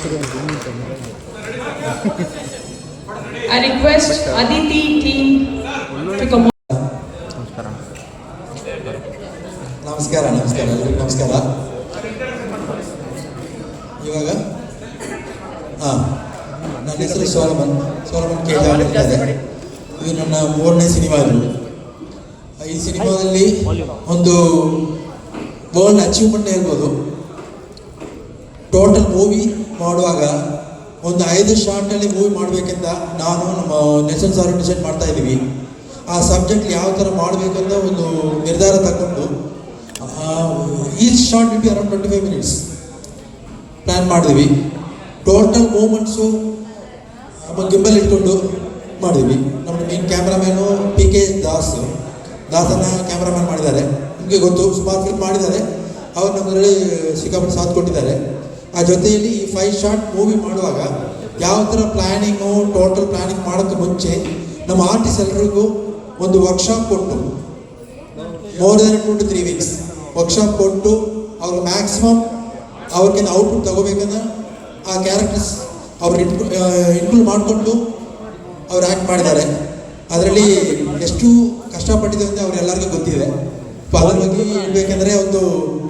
I request Aditi team to come on. ನಮಸ್ಕಾರ ಎಲ್ರಿಗೂ ನಮಸ್ಕಾರ. ಇವಾಗ ನನ್ನ ಹೆಸರು ಸೋಲಮನ್ ಕೇಜಾವರ್ ಇದ್ದಾರೆ. ಇದು ನನ್ನ 3ನೇ ಸಿನಿಮಾ. ಈ ಸಿನಿಮಾದಲ್ಲಿ ಒಂದು ವರ್ಲ್ಡ್ ಅಚೀವ್ಮೆಂಟ್ ಇರ್ಬೋದು. ಟೋಟಲ್ ಮೂವಿ ಮಾಡುವಾಗ ಒಂದು 5 ಶಾರ್ಟಲ್ಲಿ ಮೂವಿ ಮಾಡಬೇಕಂತ ನಾನು ನಮ್ಮ ನೆಲ್ಸನ್ ಸರ್ ಡಿಸೈಡ್ ಮಾಡ್ತಾ ಇದ್ದೀವಿ. ಆ ಸಬ್ಜೆಕ್ಟ್ ಯಾವ ಥರ ಮಾಡಬೇಕಂತ ಒಂದು ನಿರ್ಧಾರ ತಗೊಂಡು each short will be around 25 minutes plan ಮಾಡಿದ್ವಿ. ಟೋಟಲ್ ಮೂಮೆಂಟ್ಸು ಗಿಂಬಲ್ ಇಟ್ಕೊಂಡು ಮಾಡಿದ್ವಿ. ನಮ್ಮ ಮೇನ್ ಕ್ಯಾಮ್ರಾಮ್ಯಾನು PK ದಾಸನ ಕ್ಯಾಮ್ರಾಮ್ಯಾನ್ ಮಾಡಿದ್ದಾರೆ. ನಿಮಗೆ ಗೊತ್ತು, ಸುಮಾರು ಫಿಲ್ಮ್ ಮಾಡಿದ್ದಾರೆ. ಅವ್ರು ನಮ್ಮಲ್ಲಿ ಸಿಕ್ಕಾಪಟ್ಟೆ ಸಾಥ್ ಕೊಟ್ಟಿದ್ದಾರೆ. ಆ ಜೊತೆಯಲ್ಲಿ ಈ 5 ಶಾರ್ಟ್ ಮೂವಿ ಮಾಡುವಾಗ ಯಾವ ಥರ ಪ್ಲ್ಯಾನಿಂಗು, ಟೋಟಲ್ ಪ್ಲ್ಯಾನಿಂಗ್ ಮಾಡೋಕ್ಕೆ ಮುಂಚೆ ನಮ್ಮ ಆರ್ಟಿಸ್ಟ್ ಎಲ್ಲರಿಗೂ ಒಂದು ವರ್ಕ್ಶಾಪ್ ಕೊಟ್ಟು, more than 2 to 3 weeks workshop ಕೊಟ್ಟು ಅವ್ರಿಗೆ ಮ್ಯಾಕ್ಸಿಮಮ್ ಅವ್ರಿಗಿಂತ ಔಟ್ಪುಟ್ ತಗೋಬೇಕಂದ್ರೆ ಆ ಕ್ಯಾರೆಕ್ಟರ್ಸ್ ಅವ್ರು ಇನ್ಕ್ಲೂಡ್ ಮಾಡಿಕೊಂಡು ಅವ್ರು ಆ್ಯಕ್ಟ್ ಮಾಡಿದ್ದಾರೆ. ಅದರಲ್ಲಿ ಎಷ್ಟು ಕಷ್ಟಪಟ್ಟಿದೆ ಅಂತ ಅವ್ರೆಲ್ಲರಿಗೂ ಗೊತ್ತಿದೆ. ಅದ್ರ ಬಗ್ಗೆ ಹೇಳ್ಬೇಕಂದ್ರೆ ಒಂದು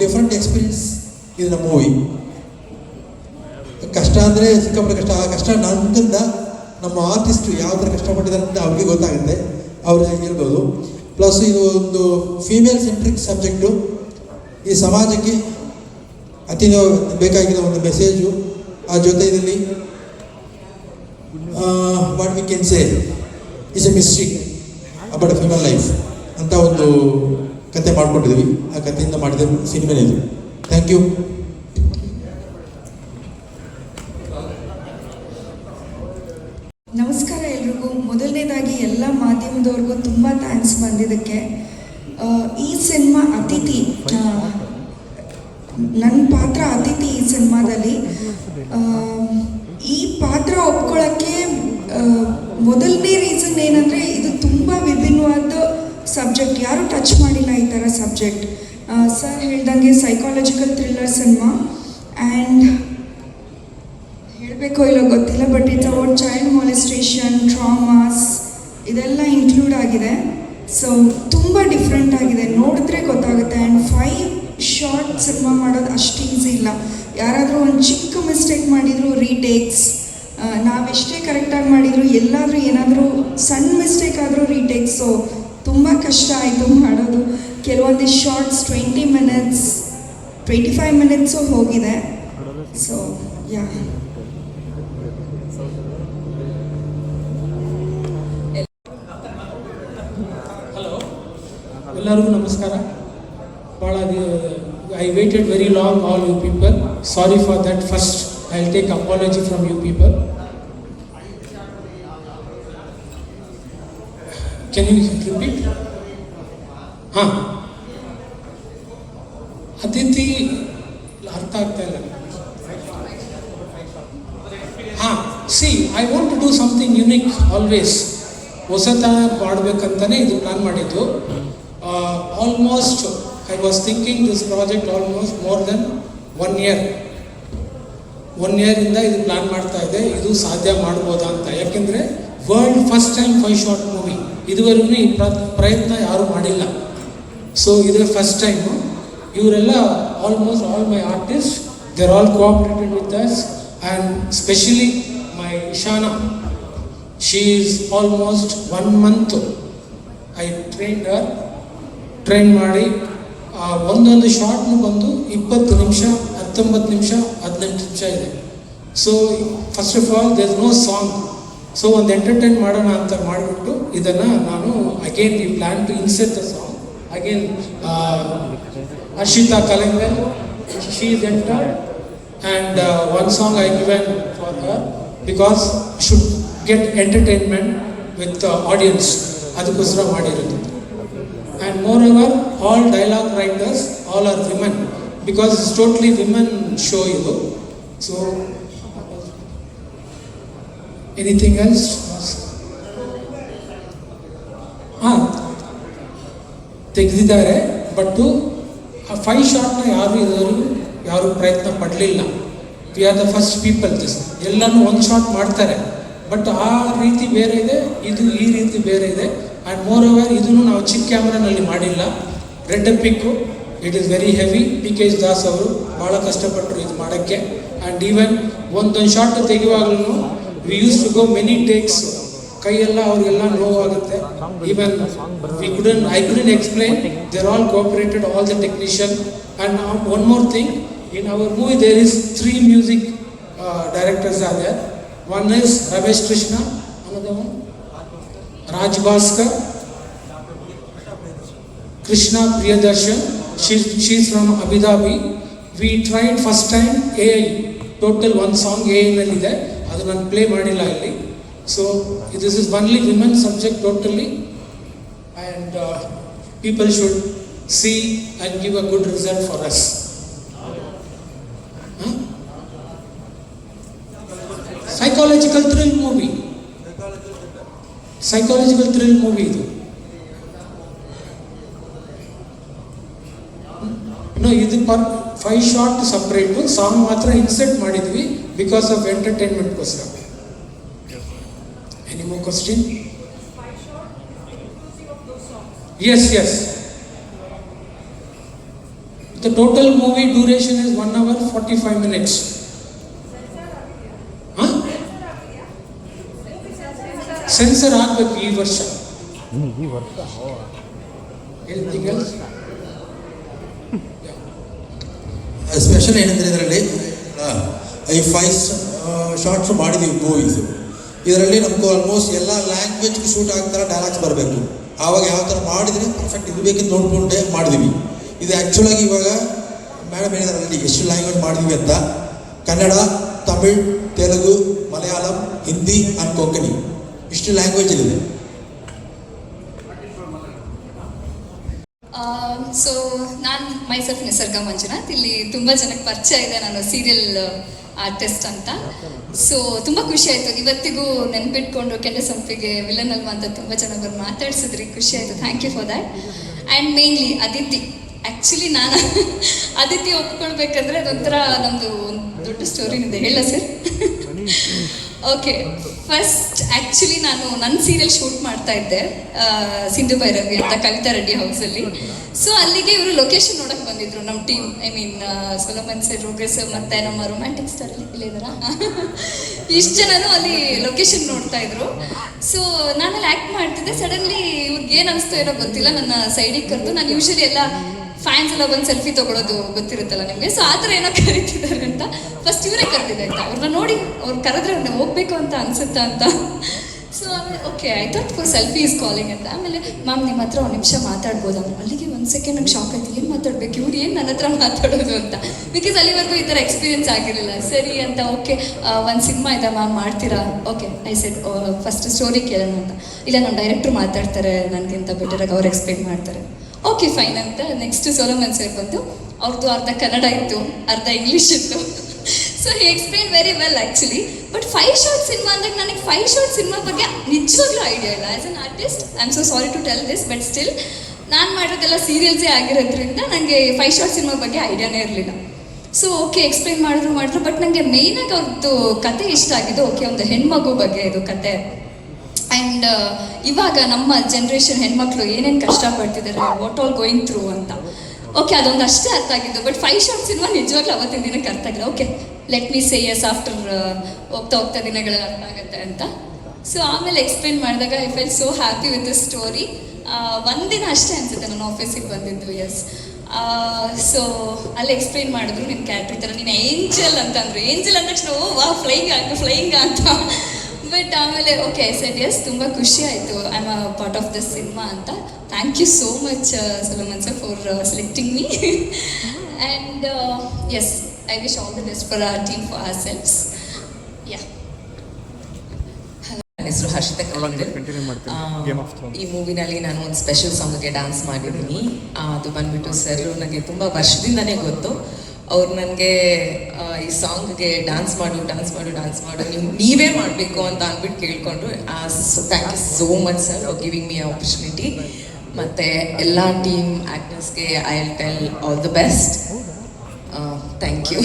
ಡಿಫ್ರೆಂಟ್ ಎಕ್ಸ್ಪೀರಿಯನ್ಸ್ ಇದು ನಮ್ಮ ಮೂವಿ. ಕಷ್ಟ ಅಂದರೆ ಸಿಕ್ಕಾಪಟ್ಟೆ ಕಷ್ಟ. ಆ ಕಷ್ಟ ನನ್ನಿಂದ ನಮ್ಮ ಆರ್ಟಿಸ್ಟು ಯಾವ ಥರ ಕಷ್ಟಪಟ್ಟಿದ್ದಾರೆ ಅಂತ ಅವ್ರಿಗೆ ಗೊತ್ತಾಗುತ್ತೆ, ಅವ್ರು ಹೇಳ್ಬೋದು. ಪ್ಲಸ್ ಇದು ಒಂದು ಫೀಮೇಲ್ ಸೆಂಟ್ರಿಕ್ ಸಬ್ಜೆಕ್ಟು. ಈ ಸಮಾಜಕ್ಕೆ ಅತಿ ಬೇಕಾಗಿರೋ ಒಂದು ಮೆಸೇಜು. ಆ ಜೊತೆಯಲ್ಲಿ what we can say is a mystery about female life ಅಂತ ಒಂದು ಕತೆ ಮಾಡ್ಕೊಂಡಿದ್ದೀವಿ. ಆ ಕಥೆಯಿಂದ ಮಾಡಿದ ಸಿನಿಮಾನೇ ಇದು. Thank you. ನಮಸ್ಕಾರ ಎಲ್ರಿಗೂ. ಮೊದಲನೇದಾಗಿ ಎಲ್ಲ ಮಾಧ್ಯಮದವ್ರಿಗೂ ತುಂಬ ಥ್ಯಾಂಕ್ಸ್ ಬಂದಿದ್ದಕ್ಕೆ. ಈ ಸಿನಿಮಾ ಅತಿಥಿ, ನನ್ನ ಪಾತ್ರ ಅತಿಥಿ ಈ ಸಿನಿಮಾದಲ್ಲಿ. ಈ ಪಾತ್ರ ಒಪ್ಕೊಳ್ಳೋಕ್ಕೆ ಮೊದಲನೇ ರೀಸನ್ ಏನಂದರೆ, ಇದು ತುಂಬ ವಿಭಿನ್ನವಾದ ಸಬ್ಜೆಕ್ಟ್. ಯಾರೂ ಟಚ್ ಮಾಡಿಲ್ಲ ಈ ಥರ ಸಬ್ಜೆಕ್ಟ್. ಸರ್ ಹೇಳ್ದಂಗೆ ಸೈಕಾಲಜಿಕಲ್ ಥ್ರಿಲ್ಲರ್ ಸಿನಿಮಾ. ಆ್ಯಂಡ್ ಹೇಳಬೇಕೋ ಇಲ್ಲೋ ಗೊತ್ತಿಲ್ಲ, ಬಟ್ ಇಟ್ಸ್ ಅಬೌಟ್ ಚೈಲ್ಡ್ ಮಾಲೆಸ್ಟೇಷನ್, ಟ್ರಾಮಾಸ್ ಇದೆಲ್ಲ ಇನ್ಕ್ಲೂಡ್ ಆಗಿದೆ. ಸೊ ತುಂಬ ಡಿಫ್ರೆಂಟ್ ಆಗಿದೆ, ನೋಡಿದ್ರೆ ಗೊತ್ತಾಗುತ್ತೆ. ಆ್ಯಂಡ್ 5 ಶಾರ್ಟ್ ಸಿನಿಮಾ ಮಾಡೋದು ಅಷ್ಟು ಈಸಿ ಇಲ್ಲ. ಯಾರಾದರೂ ಒಂದು ಚಿಕ್ಕ ಮಿಸ್ಟೇಕ್ ಮಾಡಿದರೂ ರೀಟೇಕ್ಸ್, ನಾವೆಷ್ಟೇ ಕರೆಕ್ಟಾಗಿ ಮಾಡಿದರೂ ಎಲ್ಲಾದರೂ ಏನಾದರೂ ಸಣ್ಣ ಮಿಸ್ಟೇಕ್ ಆದರೂ ರೀಟೇಕ್ಸ್. ಸೊ ತುಂಬ ಕಷ್ಟ ಆಯಿತು ಮಾಡೋದು. ಕೆಲವೊಂದಿಷ್ಟು ಶಾರ್ಟ್ಸ್ 20 minutes 25 minutes ಹೋಗಿದೆ. ಸೊ ಯಾ, ಎಲ್ಲರಿಗೂ ನಮಸ್ಕಾರ. ಭಾಳ I waited very long, all you people. Sorry for that. First I will take apology from you people. Can you repeat? ಹಾಂ, ಅತಿಥಿ ಅರ್ಥ ಆಗ್ತಾ ಇಲ್ಲ. ಹಾಂ, see I want to do something unique always. ಹೊಸತ ಮಾಡಬೇಕಂತಲೇ ಇದು ಪ್ಲ್ಯಾನ್ ಮಾಡಿದ್ದು. Almost I was thinking this project almost more than 1 year. 1 year ಇದು ಪ್ಲ್ಯಾನ್ ಮಾಡ್ತಾ ಇದೆ. ಇದು ಸಾಧ್ಯ ಮಾಡ್ಬೋದಾ ಅಂತ. ಯಾಕೆಂದರೆ world first time 5 short movie. ಇದುವರೆಗೂ ಈ ಪ್ರಯತ್ನ ಯಾರೂ ಮಾಡಿಲ್ಲ. ಸೊ ಇದೇ ಫಸ್ಟ್ ಟೈಮು. ಇವರೆಲ್ಲ almost all my artist, they are all cooperated with us. And specially my Ishana, she is almost 1 month I train ಮಾಡಿ ಒಂದೊಂದು ಶಾರ್ಟ್ನು ಬಂದು 20 ನಿಮಿಷ, 19 ನಿಮಿಷ, 18 ನಿಮಿಷ ಇದೆ. So first of all there is no song. So ಒಂದು ಎಂಟರ್ಟೈನ್ ಮಾಡೋಣ ಅಂತ ಮಾಡಿಬಿಟ್ಟು ಇದನ್ನು ನಾನು again we plan to insert the song again. Ashita Kalangal, she is entered, and one song I given for her because should get entertainment with the audience. ಅದಕ್ಕೋಸ್ಕರ ಮಾಡಿರೋದು. And moreover, all dialogue writers, all are women because it's totally women show ಇದು. So anything else? ತೆಗೆದಿದ್ದಾರೆ. But ಆ 5 ಶಾರ್ಟ್ನ ಯಾರು ಪ್ರಯತ್ನ ಪಡಲಿಲ್ಲ. We are the first people this. ಎಲ್ಲನೂ ಒಂದು ಶಾಟ್ ಮಾಡ್ತಾರೆ, ಬಟ್ ಆ ರೀತಿ ಬೇರೆ ಇದೆ, ಇದು ಈ ರೀತಿ ಬೇರೆ ಇದೆ. ಆ್ಯಂಡ್ ಮೋರ್ ಓವರ್ ಇದನ್ನು ನಾವು ಚಿಕ್ಕ ಕ್ಯಾಮ್ರಾನಲ್ಲಿ ಮಾಡಿಲ್ಲ, red pick. It is very heavy. PK Das ಅವರು ಭಾಳ ಕಷ್ಟಪಟ್ಟರು ಇದು ಮಾಡೋಕ್ಕೆ. ಆ್ಯಂಡ್ ಈವನ್ ಒಂದೊಂದು ಶಾಟ್ ತೆಗೆಯುವಾಗಲೂ we use to go many takes. ಕೈಯೆಲ್ಲ ಅವ್ರಿಗೆಲ್ಲ ನೋವಾಗುತ್ತೆ. Even I couldn't explain, there all cooperated, all the technician. And one more thing, in our movie there is 3 music directors are there. One is Ramesh Krishna, another one Raj Bhaskar, Krishna Priyadarshan. She's from Abu Dhabi. We tried first time AI, total one song AI nallide, adu nan play madilla illi. So this is only women subject totally, and people should see and give a good result for us. Psychological thrill movie ಇದು. ಇದು 5 shot separate, song ಮಾತ್ರ insert ಮಾಡಿದ್ವಿ because of ಎಂಟರ್ಟೈನ್ಮೆಂಟ್ಗೋಸ್ಕರ. Any more question? Yes. The total movie duration is 1 hour 45 minutes. Sensor ಆಗಬೇಕು ಈ ವರ್ಷ. Anything else? Special ಏನಂದರೆ ಇದರಲ್ಲಿ ಈ 5 ಶಾರ್ಟ್ಸ್ ಮಾಡಿದ್ದೀವಿ ಮೂವೀಸು. ಇದರಲ್ಲಿ ನಮಗೂ ಆಲ್ಮೋಸ್ಟ್ ಎಲ್ಲ ಲ್ಯಾಂಗ್ವೇಜ್ಗೆ ಶೂಟ್ ಆಗ್ತಾರೆ, ಡೈಲಾಗ್ಸ್ ಬರಬೇಕು. ಆವಾಗ ಯಾವ ಥರ ಮಾಡಿದರೆ ಪರ್ಫೆಕ್ಟ್ ಇದು ಬೇಕಿದ್ದು ನೋಡಿಕೊಂಡೇ ಮಾಡಿದ್ವಿ. ಇದು ಆ್ಯಕ್ಚುಲಾಗಿ ಇವಾಗ ಮೇಡಮ್ ಹೇಳಿದಾರಲ್ಲಿ ಎಷ್ಟು ಲ್ಯಾಂಗ್ವೇಜ್ ಮಾಡಿದ್ವಿ ಅಂತ: ಕನ್ನಡ, ತಮಿಳ್, ತೆಲುಗು, ಮಲಯಾಳಂ, ಹಿಂದಿ ಆ್ಯಂಡ್ ಕೊಂಕಣಿ, ಇಷ್ಟು ಲ್ಯಾಂಗ್ವೇಜಲ್ಲಿದೆ. ಸೊ ನಾನು ಮೈಸೆಲ್ಫ್ ನಿಸರ್ಗ ಮಂಜುನಾಥ್. ಇಲ್ಲಿ ತುಂಬ ಜನಕ್ಕೆ ಪರಿಚಯ ಇದೆ, ನಾನು ಸೀರಿಯಲ್ ಆರ್ಟಿಸ್ಟ್ ಅಂತ. ಸೊ ತುಂಬ ಖುಷಿ ಆಯಿತು, ಇವತ್ತಿಗೂ ನೆನ್ಪಿಟ್ಕೊಂಡು ಕೆಂಡೆ ಸಂಪಿಗೆ ವಿಲನ್ ಅಲ್ವಾ ಅಂತ ತುಂಬ ಜನ ಬಂದು ಮಾತಾಡ್ಸಿದ್ರಿ, ಖುಷಿ ಆಯಿತು. Thank you for that. And mainly Aditi. Actually ನಾನು ಅದಿತಿ ಒಪ್ಕೊಳ್ಬೇಕಂದ್ರೆ ಅದೊಂಥರ ನಮ್ಮದು ದೊಡ್ಡ ಸ್ಟೋರಿನಿದೆ, ಹೇಳ ಸರ್? ಓಕೆ, ಫಸ್ಟ್ ಆ್ಯಕ್ಚುಲಿ ನಾನು ನನ್ನ ಸೀರಿಯಲ್ ಶೂಟ್ ಮಾಡ್ತಾ ಇದ್ದೆ, ಸಿಂಧು ಭೈರವಿ ಅಂತ ಕವಿತಾ ರೆಡ್ಡಿ ಹೌಸಲ್ಲಿ. ಸೊ ಅಲ್ಲಿಗೆ ಇವರು ಲೊಕೇಶನ್ ನೋಡಕ್ಕೆ ಬಂದಿದ್ರು ನಮ್ಮ team. I mean Solomon sir, ರೋಗ್ರೆ ಸರ್, ಮತ್ತು ನಮ್ಮ ರೊಮ್ಯಾಂಟಿಕ್ ಸ್ಟಾರ್ ಇಲ್ಲಿದ್ದಾರಾ, ಇಷ್ಟು ಜನನು ಅಲ್ಲಿ ಲೊಕೇಶನ್ ನೋಡ್ತಾ ಇದ್ರು. ಸೊ ನಾನಲ್ಲಿ ಆ್ಯಕ್ಟ್ ಮಾಡ್ತಿದ್ದೆ. ಸಡನ್ಲಿ ಇವ್ರಿಗೆ ಏನು ಅನಿಸ್ತೋ ಏನೋ ಗೊತ್ತಿಲ್ಲ, ನನ್ನ ಸೈಡಿಗೆ ಕರೆದು, ನಾನು ಯೂಶಲಿ ಎಲ್ಲ ಫ್ಯಾನ್ಸ್ ಎಲ್ಲ ಬಂದು ಸೆಲ್ಫಿ ತೊಗೊಳೋದು ಗೊತ್ತಿರುತ್ತಲ್ಲ ನಿಮಗೆ. ಸೊ ಆ ಥರ ಏನೋ ಕರೀತಿದ್ದಾರೆ ಅಂತ ಫಸ್ಟ್ ಇವರೇ ಕರೆದಿದೆ ಆಯ್ತಾ. ಅವ್ರನ್ನ ನೋಡಿ ಅವ್ರು ಕರೆದ್ರೆ ಅವ್ರನ್ನ ಹೋಗ್ಬೇಕು ಅಂತ ಅನ್ಸುತ್ತಾ ಅಂತ. ಸೊ ಆಮೇಲೆ okay I thought for selfie is calling ಅಂತ. ಆಮೇಲೆ ಮ್ಯಾಮ್ ನಿಮ್ಮ ಹತ್ರ ಒಂದು ನಿಮಿಷ ಮಾತಾಡ್ಬೋದು ಅಂದ್ರೆ ಅಲ್ಲಿಗೆ 1 ಸೆಕೆಂಡ್ ನಂಗೆ ಶಾಕ್ ಆಯ್ತು, ಏನು ಮಾತಾಡ್ಬೇಕು ಇವ್ರು, ಏನು ನನ್ನ ಹತ್ರ ಮಾತಾಡೋದು ಅಂತ. ಬಿಕಾಸ್ ಅಲ್ಲಿವರೆಗೂ ಈ ಥರ ಎಕ್ಸ್ಪೀರಿಯನ್ಸ್ ಆಗಿರಲಿಲ್ಲ. ಸರಿ ಅಂತ ಓಕೆ, ಒಂದು ಸಿನಿಮಾ ಇದೆ ಮ್ಯಾಮ್ ಮಾಡ್ತೀರಾ? Okay I said first story ಕೇಳೋಣ ಅಂತ. ಇಲ್ಲ ನಮ್ಮ ಡೈರೆಕ್ಟ್ರು ಮಾತಾಡ್ತಾರೆ, ನನಗಿಂತ ಬೆಟರಾಗಿ ಅವ್ರು ಎಕ್ಸ್ಪ್ಲೇನ್ ಮಾಡ್ತಾರೆ. ಓಕೆ ಫೈನ್ ಅಂತ ನೆಕ್ಸ್ಟ್ ಸೊಲಮನ್ ಸರ್ ಬಂದು, ಅವ್ರದ್ದು ಅರ್ಧ ಕನ್ನಡ ಇತ್ತು, ಅರ್ಧ ಇಂಗ್ಲೀಷ್ ಇತ್ತು. So he explain very well actually. But 5 short cinema ಅಂದಾಗ ನನಗೆ 5 ಶಾರ್ಟ್ ಸಿನಿಮಾ ಬಗ್ಗೆ ನಿಜವಾಗ್ಲೂ ಐಡಿಯಾ ಇಲ್ಲ. As an artist I am so sorry to tell this, but still ನಾನು ಮಾಡೋದೆಲ್ಲ ಸೀರಿಯಲ್ಸೇ ಆಗಿರೋದ್ರಿಂದ ನನಗೆ 5 ಶಾರ್ಟ್ ಸಿನಿಮಾ ಬಗ್ಗೆ ಐಡಿಯಾನೇ ಇರಲಿಲ್ಲ. ಸೊ ಓಕೆ ಎಕ್ಸ್ಪ್ಲೇನ್ ಮಾಡಿದ್ರು. ಬಟ್ ನನಗೆ ಮೇಯ್ನಾಗಿ ಅವ್ರದ್ದು ಕತೆ ಇಷ್ಟ ಆಗಿದ್ದು, ಓಕೆ ಒಂದು ಹೆಣ್ಮಗು ಬಗ್ಗೆ ಇದು ಕತೆ. ಆ್ಯಂಡ್ ಇವಾಗ ನಮ್ಮ ಜನ್ರೇಷನ್ ಹೆಣ್ಮಕ್ಳು ಏನೇನು ಕಷ್ಟಪಡ್ತಿದ್ದಾರೆ, ವಾಟ್ ಆಲ್ ಗೋಯಿಂಗ್ ಥ್ರೂ ಅಂತ. ಓಕೆ ಅದೊಂದು ಅಷ್ಟೇ ಅರ್ಥ ಆಗಿದ್ದು. ಬಟ್ 5 ಶಾರ್ಟ್ ಸಿನಿಮಾ ನಿಜವಾಗ್ಲೂ ಅವತ್ತಿನ ದಿನಕ್ಕೆ ಅರ್ಥ ಆಗಿಲ್ಲ. Okay let me say yes after ಹೋಗ್ತಾ ದಿನಗಳಲ್ಲಿ ಅರ್ಥ ಆಗುತ್ತೆ ಅಂತ. ಸೊ ಆಮೇಲೆ ಎಕ್ಸ್ಪ್ಲೇನ್ ಮಾಡಿದಾಗ I fell so happy with the story. ಒಂದಿನ ಅಷ್ಟೇ ಅನಿಸುತ್ತೆ ನಾನು ಆಫೀಸಿಗೆ ಬಂದಿದ್ದು. ಎಸ್ ಸೊ ಅಲ್ಲಿ ಎಕ್ಸ್ಪ್ಲೇನ್ ಮಾಡಿದ್ರು, ನಿನ್ನ ಕ್ಯಾರೆಕ್ಟರ್ ಈ ಥರ, ನೀನು ಏಂಜಲ್ ಅಂತಂದ್ರು. ಏಂಜಲ್ ಅಂದ ತಕ್ಷಣ ಓ ವಾ ಫ್ಲೈಯಿಂಗ್ ಅಂತ. ಬಟ್ ಆಮೇಲೆ ಓಕೆ ಐ ಸೆಡ್ ಎಸ್, ತುಂಬ ಖುಷಿ ಆಯಿತು, I am a part of this cinema ಅಂತ. Thank you so much Solomon sir for selecting me. And yes I wish all the best for our team, for ourselves. Yeah, ನನ್ನ ಹೆಸರು ಹರ್ಷಿತಾ ಕಲ್ಲಂಗಲ್. ಈ ಮೂವಿನಲ್ಲಿ ನಾನು ಒಂದು special ಸಾಂಗ್ಗೆ dance ಮಾಡಿದ್ದೀನಿ. ಅದು ಬಂದ್ಬಿಟ್ಟು sir ನನಗೆ ತುಂಬ ವರ್ಷದಿಂದನೇ ಗೊತ್ತು. ಅವ್ರು ನನಗೆ ಈ ಸಾಂಗ್ಗೆ ಡ್ಯಾನ್ಸ್ ಮಾಡು ನೀವೇ ಮಾಡಬೇಕು ಅಂತ ಅಂದ್ಬಿಟ್ಟು ಕೇಳ್ಕೊಂಡ್ರು. Thank you so much sir for giving me opportunity. ಮತ್ತು ಎಲ್ಲ ಟೀಮ್ ಆ್ಯಕ್ಟರ್ಸ್ಗೆ I will tell all the best. Thank you.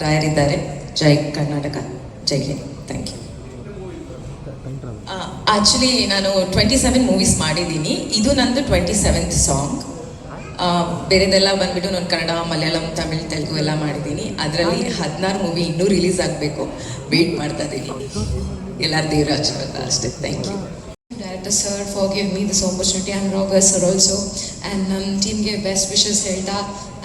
ರಾಯರಿದ್ದಾರೆ. ಜೈ ಕರ್ನಾಟಕ, ಜೈ ಹಿಂದ್. Thank you. ಆ್ಯಕ್ಚುಲಿ ನಾನು 27 ಮೂವೀಸ್ ಮಾಡಿದ್ದೀನಿ. ಇದು ನಂದು 27th ಸಾಂಗ್. ಬೇರೆದೆಲ್ಲ ಬಂದ್ಬಿಟ್ಟು ನಾನು ಕನ್ನಡ, ಮಲಯಾಳಂ, ತಮಿಳ್, ತೆಲುಗು ಎಲ್ಲ ಮಾಡಿದ್ದೀನಿ. ಅದರಲ್ಲಿ 16 ಮೂವಿ ಇನ್ನೂ ರಿಲೀಸ್ ಆಗಬೇಕು, ವೆಯ್ಟ್ ಮಾಡ್ತಾ ಇದ್ದೀನಿ. ಎಲ್ಲರ ದೇವರ ಆಶೀರ್ವಾದ ಅಷ್ಟೇ. Thank you. Director sir for giving me this opportunity, and Roger sir also, and team gave best wishes ಹೇಳ್ತಾ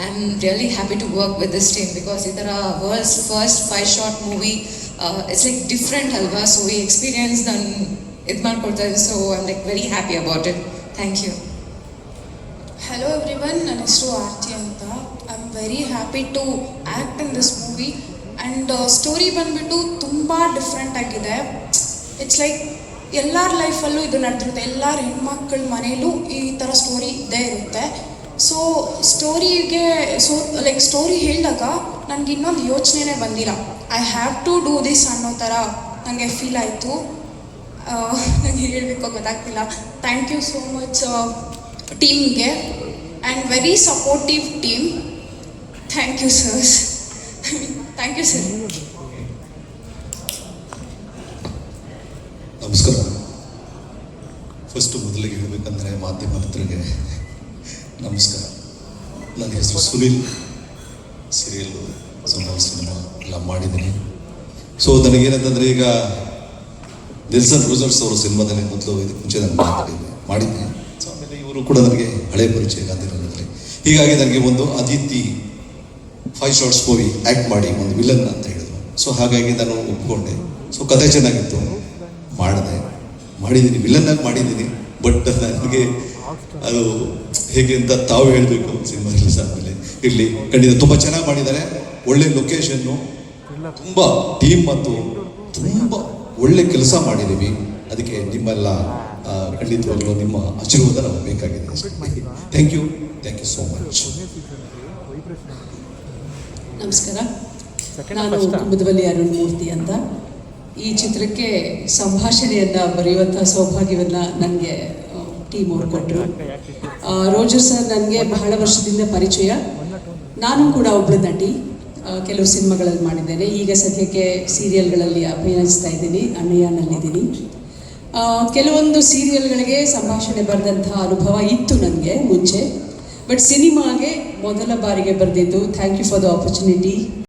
I'm really happy to work with this team because ಇದರ world's first 5-shot movie. It's like different ಅಲ್ವಾ, so we experienced and ಇದು ಮಾಡ್ಕೊಡ್ತಾ ಇದ್ದೀವಿ, so I'm like very happy about it. Thank you. Hello everyone, ನನ್ನ ಹೆಸರು ಆರ್ತಿ ಅಂತ. I am very happy to act in this movie. And story ಬಂದುಬಿಟ್ಟು ತುಂಬ different ಆಗಿದೆ. It's like ಎಲ್ಲರ ಲೈಫಲ್ಲೂ ಇದು ನಡೆದಿರುತ್ತೆ, ಎಲ್ಲರ ಹೆಣ್ಮಕ್ಳ ಮನೇಲೂ ಈ ಥರ ಸ್ಟೋರಿ ಇದ್ದೇ ಇರುತ್ತೆ. ಸೊ ಸ್ಟೋರಿ ಹೇಳಿದಾಗ ನನಗೆ ಇನ್ನೊಂದು ಯೋಚನೆನೇ ಬಂದಿಲ್ಲ. I have to do this ಅನ್ನೋ ಥರ ನನಗೆ ಫೀಲ್ ಆಯಿತು. ನನಗೆ ಹೇಳಬೇಕು ಗೊತ್ತಾಗ್ತಿಲ್ಲ. ಥ್ಯಾಂಕ್ ಯು ಸೋ ಮಚ್ ಟೀಮ್ಗೆ, and very supportive team. Thank you sirs. Thank you sir. ನಮಸ್ಕಾರ. ಫಸ್ಟು ಮೊದಲಿಗೆ ಹೇಳಬೇಕಂದ್ರೆ ಮಾಧ್ಯಮ ಮಿತ್ರರಿಗೆ ನಮಸ್ಕಾರ. ನನ್ನ ಹೆಸರು ಸುನಿಲ್. ಸೀರಿಯಲ್ಲು, ಸಿನಿಮಾ ಎಲ್ಲ ಮಾಡಿದ್ದೀನಿ. ಸೊ ನನಗೇನಂತಂದರೆ, ಈಗ ನೆಲ್ಸನ್ ರೋಜರ್ಸ್ ಅವರ ಸಿನಿಮಾದಲ್ಲಿ ಮೊದಲು ಇದಕ್ಕೆ ಮುಂಚೆ ನಾನು ಮಾಡಿದ್ದೆ. ಸೊ ಆಮೇಲೆ ಇವರು ಕೂಡ ನನಗೆ ಹಳೆಯ ಪರಿಚಯ ಗಾಂಧಿನಗರದಲ್ಲಿ. ಹೀಗಾಗಿ ನನಗೆ ಒಂದು ಅದಿತಿ 5 ಶಾರ್ಟ್ಸ್ ಮೂವಿ ಆ್ಯಕ್ಟ್ ಮಾಡಿ ಒಂದು ವಿಲನ್ ಅಂತ ಹೇಳಿದ್ರು. ಸೊ ಹಾಗಾಗಿ ನಾನು ಒಪ್ಕೊಂಡೆ. ಸೊ ಕಥೆ ಚೆನ್ನಾಗಿತ್ತು, ಮಾಡಿದ್ದೀನಿ, ವಿಲನ್ನಾಗಿ ಮಾಡಿದ್ದೀನಿ. ಬಟ್ ನನಗೆ ಅದು ಹೇಗೆ ಅಂತ ತಾವು ಹೇಳಬೇಕು. ಸಿನಿಮಾ ರಿಲೀಸ್ ಆದಮೇಲೆ ಇರಲಿ, ಖಂಡಿತ ತುಂಬ ಚೆನ್ನಾಗಿ ಮಾಡಿದ್ದಾರೆ. ಒಳ್ಳೆ ಲೊಕೇಶನ್ನು, ತುಂಬ ಟೀಮ್ ಮತ್ತು ತುಂಬ ಒಳ್ಳೆ ಕೆಲಸ ಮಾಡಿದ್ದೀವಿ. ಅದಕ್ಕೆ ನಿಮ್ಮೆಲ್ಲ ಖಂಡಿತವಾಗ್ಲೂ ನಿಮ್ಮ ಆಶೀರ್ವಾದ ನಮಗೆ ಬೇಕಾಗಿದೆ. Thank you so much. ನಮಸ್ಕಾರ. ನಾನು ಕುಮುದವಲ್ಲಿ ಅರುಣ್ ಮೂರ್ತಿ ಅಂತ. ಈ ಚಿತ್ರಕ್ಕೆ ಸಂಭಾಷಣೆಯನ್ನು ಬರೆಯುವಂಥ ಸೌಭಾಗ್ಯವನ್ನು ನನಗೆ ಟೀಮ್ ಅವ್ರು ಕೊಟ್ಟರು. ರೋಜರ್ ಸರ್ ನನಗೆ ಬಹಳ ವರ್ಷದಿಂದ ಪರಿಚಯ. ನಾನು ಕೂಡ ಒಬ್ಬಳು ನಟಿ, ಕೆಲವು ಸಿನಿಮಾಗಳಲ್ಲಿ ಮಾಡಿದ್ದೇನೆ. ಈಗ ಸದ್ಯಕ್ಕೆ ಸೀರಿಯಲ್ಗಳಲ್ಲಿ ಅಭಿನಯಿಸ್ತಾ ಇದ್ದೀನಿ, ಅಣ್ಣಯ್ಯನಲ್ಲಿದ್ದೀನಿ. ಕೆಲವೊಂದು ಸೀರಿಯಲ್ಗಳಿಗೆ ಸಂಭಾಷಣೆ ಬರೆದಂಥ ಅನುಭವ ಇತ್ತು ನನಗೆ ಮುಂಚೆ, ಬಟ್ ಸಿನಿಮಾಗೆ ಮೊದಲ ಬಾರಿಗೆ ಬರೆದಿದ್ದು. Thank you for the opportunity.